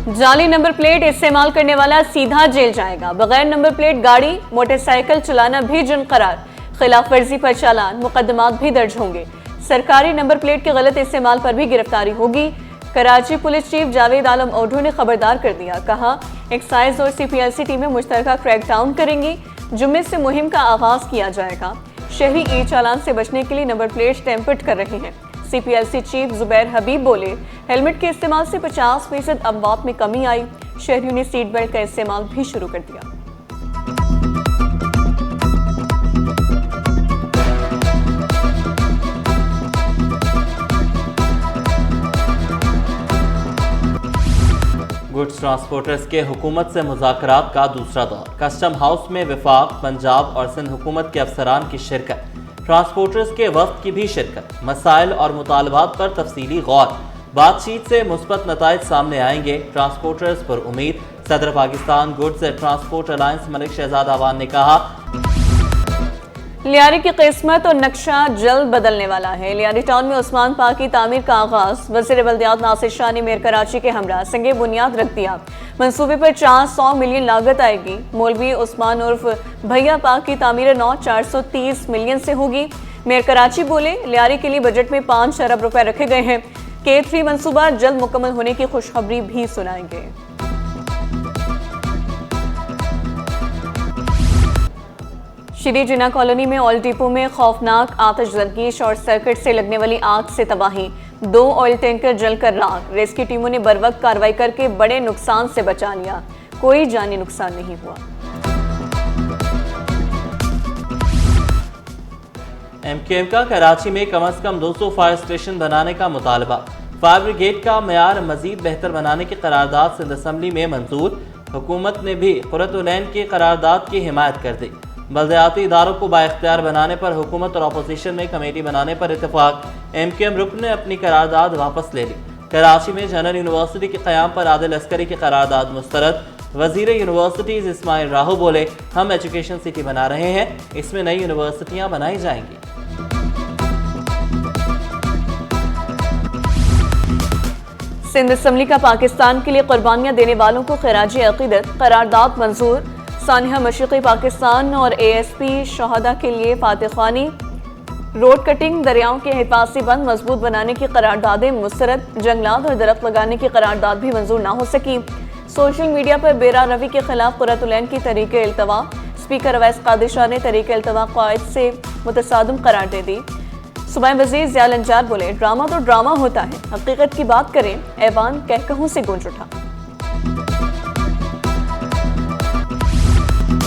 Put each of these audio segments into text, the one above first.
जाली number plate इस्तेमाल करने वाला सीधा जेल जाएगा। बगैर नंबर प्लेट गाड़ी मोटरसाइकिल चलाना भी जुर्म करार। खिलाफ वर्जी पर चालान मुकदमात भी दर्ज होंगे। सरकारी नंबर प्लेट के गलत इस्तेमाल पर भी गिरफ्तारी होगी। कराची पुलिस चीफ जावेद आलम ओढू ने खबरदार कर दिया, कहा एक्साइज और CPLC टीमें मुश्तरका क्रैकडाउन करेंगी। जुम्मे से मुहिम का आगाज किया जाएगा। शहरी ई चालान से बचने के लिए नंबर प्लेट टेम्पर्ड कर रहे हैं। CPLC चीफ जुबैर हबीब बोले, हेलमेट के इस्तेमाल से 50% अमवात में कमी आई। शहरियों ने सीट बेल्ट का इस्तेमाल भी शुरू कर दिया। गुड्स ट्रांसपोर्टर्स के हुकूमत से मुज़ाकरात का दूसरा दौर। कस्टम हाउस में वफाक, पंजाब और सिंध हुकूमत के अफसरान की शिरकत। ट्रांसपोर्टर्स के वफ्द की भी शिरकत। मसाइल और मुतालबात पर तफसीली गौर। बातचीत से मुस्बत नताइज सामने आएंगे। ट्रांसपोर्टर्स पर उम्मीद। सदर Pakistan goods transport alliance Malik Shahzad Awan ने कहा, लियारी की किस्मत और नक्शा जल्द बदलने वाला है। लियारी टाउन में उस्मान पार्क की तामीर का आगाज। वज़ीर बल्दियात नासिर शाह ने मेयर कराची के हमरा संगे बुनियाद रख दिया। मंसूबे पर 400 मिलियन लागत आएगी। मौलवी उस्मान उर्फ भैया पार्क की तामीर 430 मिलियन से होगी। मेयर कराची बोले, लियारी के लिए बजट में 5 अरब रुपए रखे गए हैं। K3 मंसूबा जल्द मुकम्मल होने की खुशखबरी भी सुनाएंगे। श्री जिन्ना कॉलोनी में ऑयल डिपो में खौफनाक आतिशज़दगी। शॉर्ट सर्किट से लगने वाली आग से तबाही। 2 ऑयल टैंकर जलकर राख। रेस्क्यू टीमों ने बरवक्त कार्रवाई करके बड़े नुकसान से बचा लिया। कोई जानी नुकसान नहीं हुआ। MKM का कराची में कम अज कम 200 फायर स्टेशन बनाने का मुतालबा। फायर ब्रिगेड का मयार मजीद बेहतर बनाने की करारदाद सिंध असम्बली में मंजूर। हुकूमत ने भी कुर्रतुलैन की करारदाद की हिमायत कर दी। बल्दियाती इदारों को बाइख्तियार बनाने पर हुकूमत और अपोजिशन में कमेटी बनाने पर इतफाक। MKM रुकन ने अपनी करारदाद वापस ले ली। कराची में जनरल यूनिवर्सिटी के क़याम पर आदिल अस्करी की करारदाद मुस्तरद। वजीर यूनिवर्सिटीज़ इस्माइल राहू बोले, हम एजुकेशन सिटी बना रहे हैं, इसमें नई यूनिवर्सिटियाँ बनाई जाएंगी। सिंध असम्बली का पाकिस्तान के लिए कुर्बानियां देने वालों को खराज अकीदत करारदाद मंजूर। सानिया मशरिक़ी पाकिस्तान और ASP शहादा के लिए फातिखानी। रोड कटिंग, दरियाओं के हिफाजती बंद मजबूत बनाने की करारदादें मुस्तरद। जंगलात और दरख्त लगाने की करारदाद भी मंजूर ना हो सकी। सोशल मीडिया पर बेरा रवि के खिलाफ कुर्रतुलैन की तहरीक इल्तवा। स्पीकर अवैस कादिर शाह ने तहरीक इल्तवा क़ायद से मुतसादम करार दे दी। सूबाई वज़ीर ज़िया लंजार बोले, ड्रामा तो ड्रामा होता है, हकीकत की बात करें। ऐवान कहकहों से गूंज उठा।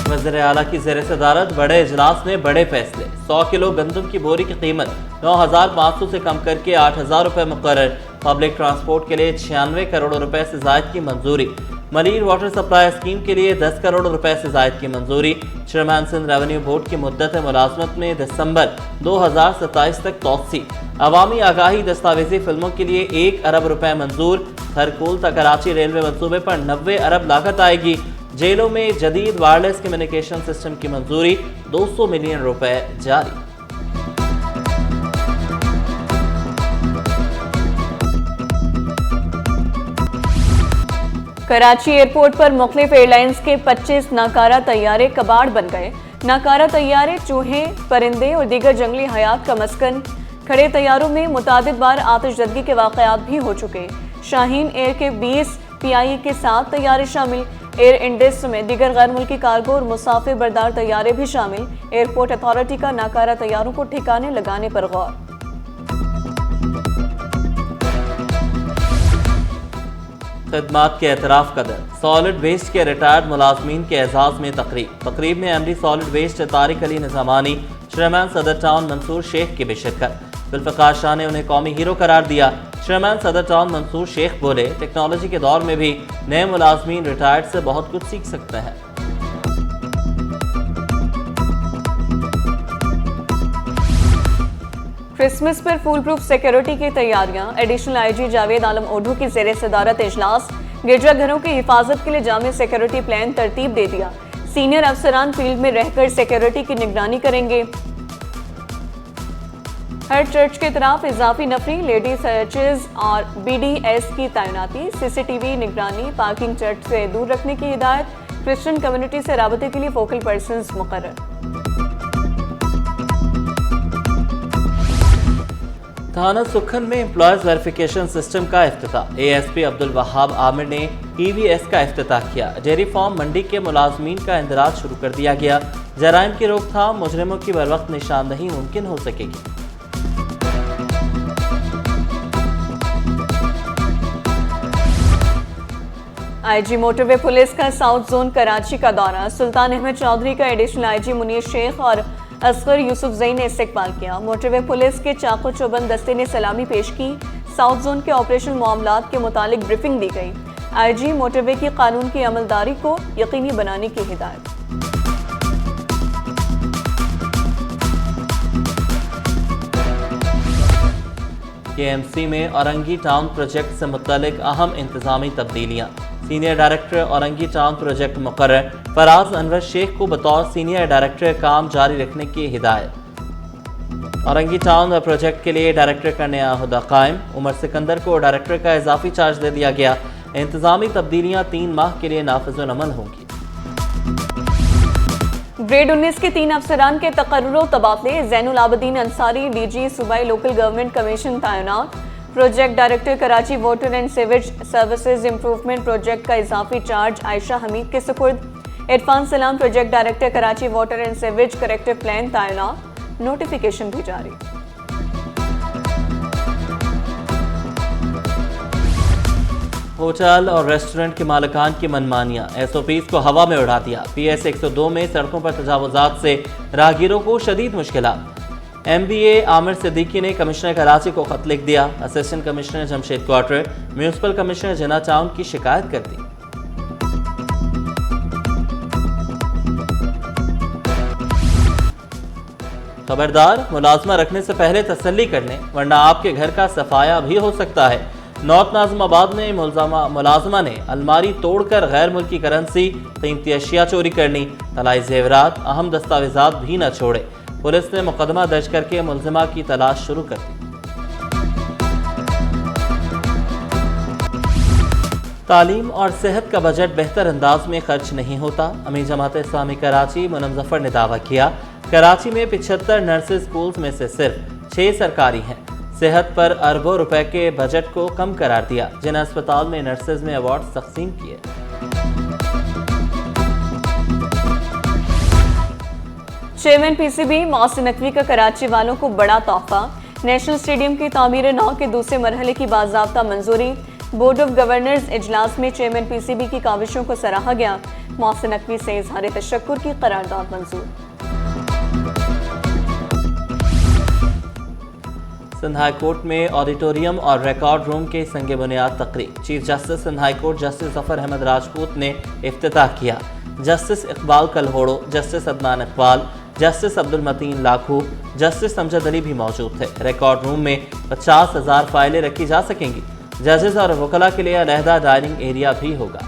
वज़ीर आला की ज़ेर सदारत बड़े इजलास में बड़े फैसले। 100 किलो गंदम की बोरी की कीमत 9,500 से कम करके 8,000 रुपये मुकर्रर। पब्लिक ट्रांसपोर्ट के लिए 96 करोड़ रुपए से जायद की मंजूरी। मलीर वाटर सप्लाई स्कीम के लिए 10 करोड़ रुपए से जायद की मंजूरी। चेयरमैन सिंध रेवेन्यू बोर्ड की मुद्दत मुलाजमत में दिसंबर 2027 तक तौसी। अवामी आगाही दस्तावेजी फिल्मों के लिए 1 अरब रुपए मंजूर। खरकूल तक कराची रेलवे मंसूबे पर 90 अरब लागत आएगी। जेलों में जदीद वायरलेस कम्युनिकेशन सिस्टम की मंजूरी। 200 मिलियन रुपए जारी। कराची एयरपोर्ट पर मुख्तलिफ एयरलाइंस के 25 नाकारा तैयारे कबाड़ बन गए। नाकारा तैयारे चूहे, परिंदे और दीगर जंगली हयात का मस्कन। खड़े तैयारों में मुतादिद बार आतिशज़दगी के वाक़यात भी हो चुके। शाहीन एयर के 20 PIE के 7 तैयारे शामिल। एयर इंडिया में दीगर गैर मुल्की कार्गो और मुसाफिर बरदार तैयारे भी शामिल। एयरपोर्ट अथॉरिटी का नाकारा तैयारों को ठिकाने लगाने पर गौर। खिदमात के एतराफ़ कदर। सॉलिड वेस्ट के रिटायर्ड मुलाजमीन के एजाज़ में तकरीब में MD solid waste Tariq Ali Nizamani, chairman Saddar town Mansoor Sheikh की भी शिरकत। जुल्फ़िकार शाह ने उन्हें कौमी हीरो करार दिया। चेयरमैन सदर टाउन मंसूर शेख बोले, टेक्नोलॉजी के दौर में भी नए मुलाजमीन रिटायर्ड से बहुत कुछ सीख सकते हैं। क्रिसमस पर फुल प्रूफ सिक्योरिटी की तैयारियां। एडिशनल IG जावेद आलम ओढू की ज़ेर सदारत इजलास। गिरजाघरों की हिफाजत के लिए जामे सिक्योरिटी प्लान तरतीब दे दिया। सीनियर अफसरान फील्ड में रहकर सिक्योरिटी की निगरानी करेंगे। हर चर्च के तरफ इजाफी नफरी, लेडी सर्चेज और BDS की तैनाती, CCTV निगरानी, पार्किंग चर्च से दूर रखने की हिदायत, क्रिश्चियन कम्युनिटी से राबते के लिए फोकल पर्सन्स मुकर्रर। थाना सुखन में एम्प्लॉयज वेरिफिकेशन सिस्टम का इफ्तिताह, ASP अब्दुल वहाब आमिर ने EVS का इफ्तिताह किया। डेयरी फार्म मंडी के मुलाजमीन का इंदराज शुरू कर दिया गया। जराइम की रोकथाम, मुजरिमों की बरवक्त निशानदही मुमकिन हो सकेगी। IG मोटरवे पुलिस का साउथ जोन कराची का दौरा, सुल्तान अहमद चौधरी का एडिशनल IG मुनीर शेख और असगर यूसुफ जई ने इस्तकबाल किया। मोटरवे पुलिस के चाको चौबंद दस्ते ने सलामी पेश की। साउथ जोन के ऑपरेशन मामलात के मुतालिक ब्रीफिंग दी गई। IG मोटरवे की कानून की अमलदारी को यकीनी बनाने की हिदायत। KMC में औरंगी टाउन प्रोजेक्ट से मुतल्लिक अहम इंतजामी तब्दीलियां, senior director Orangi town project मुकर्रर, फराज अनवर शेख को बतौर सीनियर डायरेक्टर काम जारी रखने की हिदायत। औरंगी टाउन प्रोजेक्ट के लिए डायरेक्टर का नया अहदा कायम, उमर सिकंदर को डायरेक्टर का इजाफी चार्ज दे दिया गया। इंतजामी तब्दीलियां 3 माह के लिए नाफिजुल अमल होंगी। ग्रेड 19 के 3 अफसरान के तकर्रुर तबादले, जैनुल आबदीन अंसारी DG सूबाई लोकल गवर्नमेंट कमीशन तैनात। Project director Karachi water and sewage services improvement project का इजाफी चार्ज आयशा हमीद के सुपुर्द। इरफान सलाम project director Karachi water and sewage corrective plan तैनात, नोटिफिकेशन भी जारी। होटल और रेस्टोरेंट के मालिकान की मनमानियां, SOPs को हवा में उड़ा दिया। PS 102 में सड़कों पर तजावुजात से राहगीरों को शदीद मुश्किलात। MBA आमिर सिद्दीकी ने कमिश्नर कराची को खत लिख दिया। Assistant commissioner Jamshed quarter, municipal commissioner Jinnah town की शिकायत कर दी। खबरदार, मुलाजमा रखने से पहले तसल्ली कर लें, वरना आपके घर का सफाया भी हो सकता है। नॉर्थ नाज़िमाबाद में मुलाजमा ने अलमारी तोड़कर गैर मुल्की करेंसी, कीमती अशिया चोरी करनी, तलाई जेवरात, अहम दस्तावेजात भी न छोड़े। पुलिस ने मुकदमा दर्ज करके मुलजिमा की तलाश शुरू कर दी। तालीम और सेहत का बजट बेहतर अंदाज में खर्च नहीं होता, अमीर जमात इस्लामी कराची मुनम जफर ने दावा किया। कराची में 75 नर्सिंग स्कूल्स में से सिर्फ 6 सरकारी हैं। सेहत पर अरबों रुपए के बजट को कम करार दिया। जिन अस्पताल में नर्सेज में अवार्ड तकसीम किए। चेयरमैन PCB मोहसिन नकवी का कराची वालों को बड़ा तोहफा, नेशनल स्टेडियम की तामीर नौ के दूसरे मरहले की बाज़ाब्ता मंजूरी। बोर्ड ऑफ गवर्नर्स इजलास में चेयरमैन PCB की काविशों को सराहा गया। मोहसिन नकवी से इजहार तशक्कुर की करारदाद मंजूर। सिंध हाई कोर्ट में ऑडिटोरियम और रिकॉर्ड रूम के संगे बुनियाद तकरीब, chief justice Sindh high court justice Zafar Ahmed Rajput ने इफ्तिताह किया। Justice Iqbal Kalhoro, justice Adnan Iqbal, justice Abdul Mateen Lakho, justice Amjad Ali भी मौजूद थे। रिकॉर्ड रूम में 50,000 फाइलें रखी जा सकेंगी। जजेस और वकला के लिए अलहदा डाइनिंग एरिया भी होगा।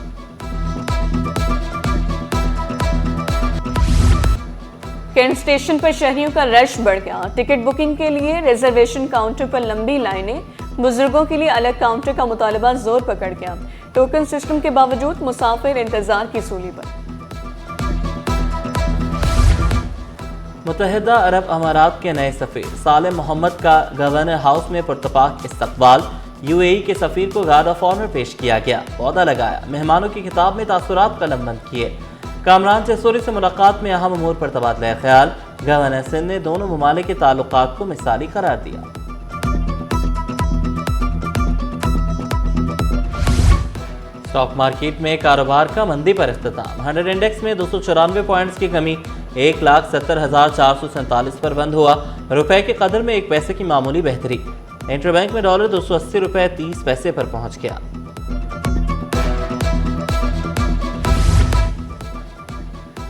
कैंट स्टेशन पर शहरियों का रश बढ़ गया। टिकट बुकिंग के लिए रिजर्वेशन काउंटर पर लंबी लाइनें, बुजुर्गों के लिए अलग काउंटर का मुतालबा जोर पकड़ गया। टोकन सिस्टम के बावजूद मुसाफिर इंतजार की सूली पर। मुत्तहिदा अरब अमारात के नए सफीर सालिम मोहम्मद का गवर्नर हाउस में पुरतपाक इस्तकबाल। UAE के सफीर को गार्ड ऑफ ऑनर पेश किया गया, पौधा लगाया, मेहमानों की किताब में तासुरात कलमबंद किए। कामरान जसूरी से मुलाकात में अहम अमूर पर तबादला ख्याल। गवर्नर सिंध ने दोनों ममालिक के ताल्लुकात को मिसाली करार दिया। स्टॉक मार्केट में कारोबार का मंदी पर इख्तिताम। 100 इंडेक्स में 294 पॉइंट्स की कमी 1,70,447 पर बंद हुआ। रुपए के कदर में 1 पैसे की मामूली बेहतरी। इंटरबैंक में डॉलर 280 रुपए 30 पैसे पर पहुंच गया।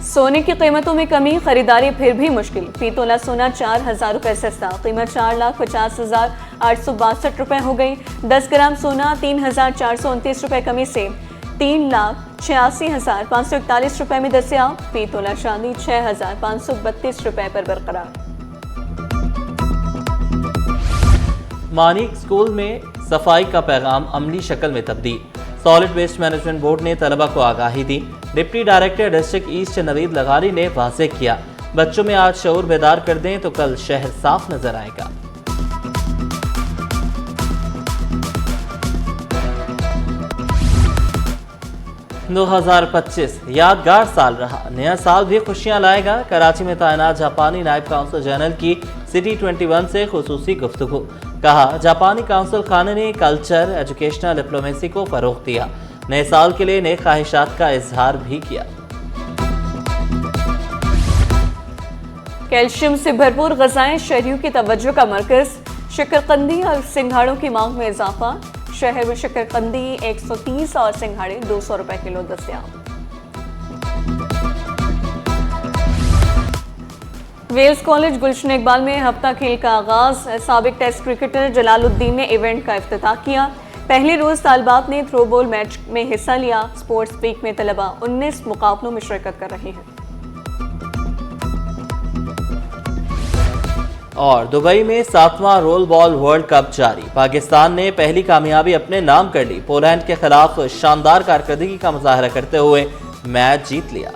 सोने की कीमतों में कमी, खरीदारी फिर भी मुश्किल। फी तोला सोना 4,000 रुपए सस्ता, कीमत 4,50,862 रुपए हो गई। 10 ग्राम सोना 3,429 रुपए कमी से 3,86,541 रुपए में दस्तियाब। फी तोला चांदी 6,532 रुपए पर बरकरार। मानिक स्कूल में सफाई का पैगाम अमली शक्ल में तब्दील। सॉलिड वेस्ट मैनेजमेंट बोर्ड ने तलबा को आगाही दी। Deputy director district east Naveed Lagari ने वाज़ेह किया, बच्चों में आज शऊर बेदार कर दें तो कल शहर साफ नजर आएगा। दो 2025 यादगार साल रहा, नया साल भी खुशियां लाएगा। कराची में तैनात जापानी नायब काउंसिल जनरल की सिटी 21 से खुसूसी गुफ्तगू। कहा, जापानी काउंसिल खाने ने कल्चर एजुकेशनल डिप्लोमेसी को फरोग दिया। नए साल के लिए नए ख्वाहिशात का इजहार भी किया। कैल्शियम से भरपूर ग़िज़ाएं शहरियों की तवज्जो का मरकज़। शकरकंदी और सिंघाड़ों की मांग में इजाफा। शहर में शकरकंदी 130 और सिंघाड़े 200 रुपए किलो दस्तयाब। वेल्स कॉलेज गुलशन इकबाल में हफ्ता खेल का आगाज। साबिक टेस्ट क्रिकेटर जलालुद्दीन ने इवेंट का इफ्तिताह किया। पहले रोज तालिबात ने थ्रो बॉल मैच में हिस्सा लिया। स्पोर्ट्स वीक में तलबा 19 मुकाबलों में शिरकत कर रहे हैं। और दुबई में 7वां रोल बॉल वर्ल्ड कप जारी। पाकिस्तान ने पहली कामयाबी अपने नाम कर ली। पोलैंड के खिलाफ शानदार कारकर्दगी का मुजाहरा करते हुए मैच जीत लिया।